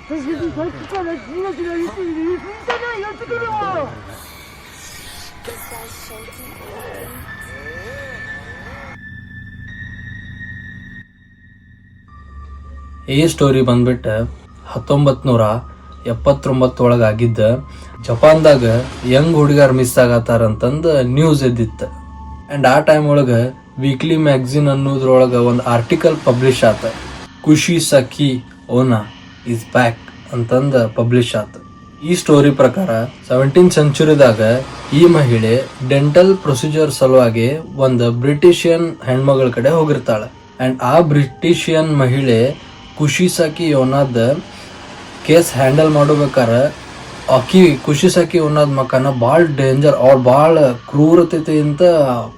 ಈ ಸ್ಟೋರಿ ಬಂದ್ಬಿಟ್ಟು 1979 ಆಗಿದ್ದ ಜಪಾನ್ದಾಗ ಯಂಗ್ ಹುಡುಗರು ಮಿಸ್ ಆಗತ್ತಾರಂತಂದು ನ್ಯೂಸ್ ಎದ್ದಿತ್ತು. ಆ್ಯಂಡ್ ಆ ಟೈಮ್ ಒಳಗೆ ವೀಕ್ಲಿ ಮ್ಯಾಗ್ಝಿನ್ ಅನ್ನೋದ್ರೊಳಗೆ ಒಂದು ಆರ್ಟಿಕಲ್ ಪಬ್ಲಿಷ್ ಆತ. ಕುಶಿಸಕಿ ಓನಾ ಈಸ್ ಬ್ಯಾಕ್ ಅಂತಂದು ಪಬ್ಲಿಷ್ ಆತ. ಈ ಸ್ಟೋರಿ ಪ್ರಕಾರ 17th ಸೆಂಚುರಿದಾಗ ಈ ಮಹಿಳೆ ಡೆಂಟಲ್ ಪ್ರೊಸೀಜರ್ ಸಲುವಾಗಿ ಒಂದು ಬ್ರಿಟಿಷಿಯನ್ ಹೆಣ್ಮಗಳ ಕಡೆ ಹೋಗಿರ್ತಾಳೆ. ಆ್ಯಂಡ್ ಆ ಬ್ರಿಟಿಷಿಯನ್ ಮಹಿಳೆ ಕುಶಿಸಕಿ ಓನಾದ ಕೇಸ್ ಹ್ಯಾಂಡಲ್ ಮಾಡಬೇಕಾರೆ ಆಕಿ ಕುಶಿಸಕಿ ಓನಾದ ಮಕಾನ ಭಾಳ ಡೇಂಜರ್ ಅವ್ರ ಭಾಳ ಕ್ರೂರತೆಯಿಂದ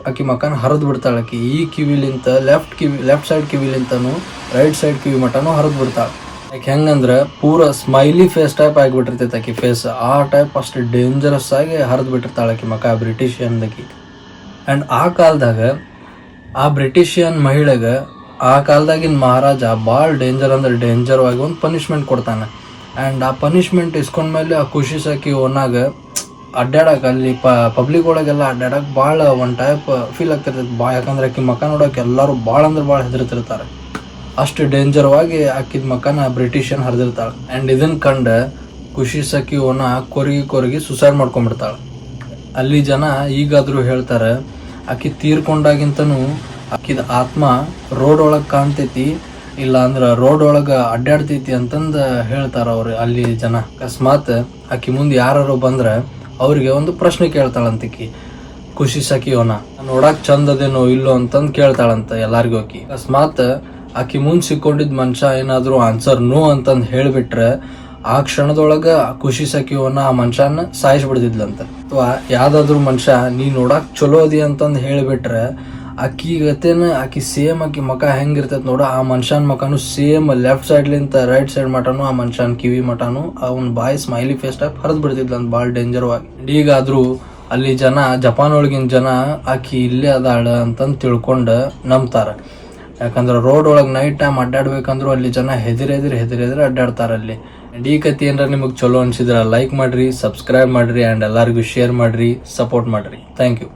ಆಕಿ ಮಕಾನ ಹರಿದು ಬಿಡ್ತಾಳೆ. ಆಕಿ ಈ ಕಿವಿಲಿಂತ ಲೆಫ್ಟ್ ಸೈಡ್ ಕಿವಿಲಿಂತನೂ ರೈಟ್ ಸೈಡ್ ಕಿವಿ ಮಟನೂ ಹರಿದು ಬಿಡ್ತಾಳೆ. ಯಾಕೆ ಹೆಂಗಂದ್ರೆ ಪೂರ ಸ್ಮೈಲಿ ಫೇಸ್ ಟೈಪ್ ಆಗಿಬಿಟ್ಟಿರ್ತೈತೆ ಆಕಿ ಫೇಸ್. ಆ ಟೈಪ್ ಅಷ್ಟು ಡೇಂಜರಸ್ ಆಗಿ ಹರಿದು ಬಿಟ್ಟಿರ್ತಾಳೆ ಆಕಿ ಮಕ ಬ್ರಿಟಿಷಿಯನ್ದಾಕಿ. ಆ್ಯಂಡ್ ಆ ಕಾಲದಾಗ ಆ ಬ್ರಿಟಿಷಿಯನ್ ಮಹಿಳೆಗೆ ಆ ಕಾಲದಾಗಿನ ಮಹಾರಾಜ ಭಾಳ ಡೇಂಜರ್ ಅಂದ್ರೆ ಡೇಂಜರ್ ಆಗಿ ಒಂದು ಪನಿಷ್ಮೆಂಟ್ ಕೊಡ್ತಾನೆ. ಆ್ಯಂಡ್ ಆ ಪನಿಷ್ಮೆಂಟ್ ಇಸ್ಕೊಂಡ್ಮೇಲೆ ಆ ಕುಶಿಸಕಿ ಓನಾಗ ಅಡ್ಡಾಡಕ್ಕೆ ಅಲ್ಲಿ ಪಬ್ಲಿಕ್ ಒಳಗೆಲ್ಲ ಅಡ್ಡಾಡಕ್ಕೆ ಭಾಳ ಒಂದು ಟೈಪ್ ಫೀಲ್ ಆಗ್ತಿರ್ತೈತೆ ಯಾಕಂದ್ರೆ ಆಕಿ ಮಕ ನೋಡೋಕೆ ಎಲ್ಲರೂ ಭಾಳ ಅಂದ್ರೆ ಭಾಳ ಹೆದರ್ತಿರ್ತಾರೆ. ಅಷ್ಟು ಡೇಂಜರ್ವಾಗಿ ಆಕಿದ ಮಕನ ಬ್ರಿಟಿಷಿಯನ್ ಹರಿದಿರ್ತಾಳೆ. ಆ್ಯಂಡ್ ಇದನ್ನ ಕಂಡು ಕುಶಿಸಕಿ ಓನ ಕೊರಗಿ ಸುಸೈಡ್ ಮಾಡ್ಕೊಂಡ್ಬಿಡ್ತಾಳೆ. ಅಲ್ಲಿ ಜನ ಈಗಾದರೂ ಹೇಳ್ತಾರೆ ಆಕಿ ತೀರ್ಕೊಂಡಾಗಿಂತನೂ ಆಕಿದ ಆತ್ಮ ರೋಡ್ ಒಳಗೆ ಕಾಣ್ತೈತಿ, ಇಲ್ಲ ಅಂದ್ರೆ ರೋಡ್ ಒಳಗೆ ಅಡ್ಡಾಡ್ತೈತಿ ಅಂತಂದು ಹೇಳ್ತಾರ ಅವ್ರು ಅಲ್ಲಿ ಜನ. ಅಕಸ್ಮಾತ್ ಆಕಿ ಮುಂದೆ ಯಾರು ಬಂದ್ರೆ ಅವ್ರಿಗೆ ಒಂದು ಪ್ರಶ್ನೆ ಕೇಳ್ತಾಳಂತಕಿ ಕುಶಿಸಕಿ ಓನ, ನೋಡಕ್ ಚಂದ ಅದೇನೋ ಇಲ್ಲೋ ಅಂತಂದು ಕೇಳ್ತಾಳಂತ ಎಲ್ಲಾರ್ಗೂ. ಅಕಸ್ಮಾತ್ ಆಕಿ ಮುಂದೆ ಸಿಕ್ಕೊಂಡಿದ್ ಮನುಷ್ಯ ಏನಾದ್ರು ಆನ್ಸರ್ ನೋ ಅಂತಂದು ಹೇಳಿಬಿಟ್ರೆ ಆ ಕ್ಷಣದೊಳಗ ಕುಶಿಸಕಿ ಓನ ಆ ಮನುಷ್ಯನ ಸಾಯಿಸ್ಬಿಡ್ತಿದ್ಲಂತ. ಅಥವಾ ಯಾವ್ದಾದ್ರು ಮನುಷ್ಯ ನೀ ನೋಡಕ್ ಚಲೋ ಅದಿ ಅಂತಂದು ಹೇಳಿಬಿಟ್ರೆ ಆಕಿ ಗತೇನ ಆಕಿ ಸೇಮ್ ಆಕಿ ಮಕ ಹೆಂಗಿರ್ತೈತೆ ನೋಡ ಆ ಮನುಷ್ಯನ ಮಕನು ಸೇಮ್ ಲೆಫ್ಟ್ ಸೈಡ್ಲಿಂತ ರೈಟ್ ಸೈಡ್ ಮಟನು ಆ ಮನುಷ್ಯನ ಕಿವಿ ಮಟನು ಅವನ್ ಬಾಯಿ ಸ್ಮೈಲಿ ಫೇಸ್ ಟೈಪ್ ಹರಿದ್ ಬಿಡ್ತಿದ್ಲಂತ ಭಾಳ ಡೇಂಜರ್ವಾಗಿ. ಈಗಾದ್ರೂ ಅಲ್ಲಿ ಜನ ಜಪಾನ್ ಒಳಗಿನ ಜನ ಆಕಿ ಇಲ್ಲೇ ಅದಾಳ ಅಂತಂದು ತಿಳ್ಕೊಂಡು ನಂಬ್ತಾರ. ಯಾಕಂದ್ರೆ ರೋಡ್ ಒಳಗೆ ನೈಟ್ ಟೈಮ್ ಅಡ್ಡಾಡ್ಬೇಕಂದ್ರು ಅಲ್ಲಿ ಜನ ಹೆದರಿ ಅಡ್ಡಾಡ್ತಾರ ಅಲ್ಲಿ. ಈ ಕತೆ ಏನಾರ ನಿಮಗೆ ಚಲೋ ಅನ್ಸಿದ್ರ ಲೈಕ್ ಮಾಡ್ರಿ, ಸಬ್ಸ್ಕ್ರೈಬ್ ಮಾಡ್ರಿ, ಆ್ಯಂಡ್ ಎಲ್ಲರಿಗೂ ಶೇರ್ ಮಾಡ್ರಿ, ಸಪೋರ್ಟ್ ಮಾಡ್ರಿ. Thank you.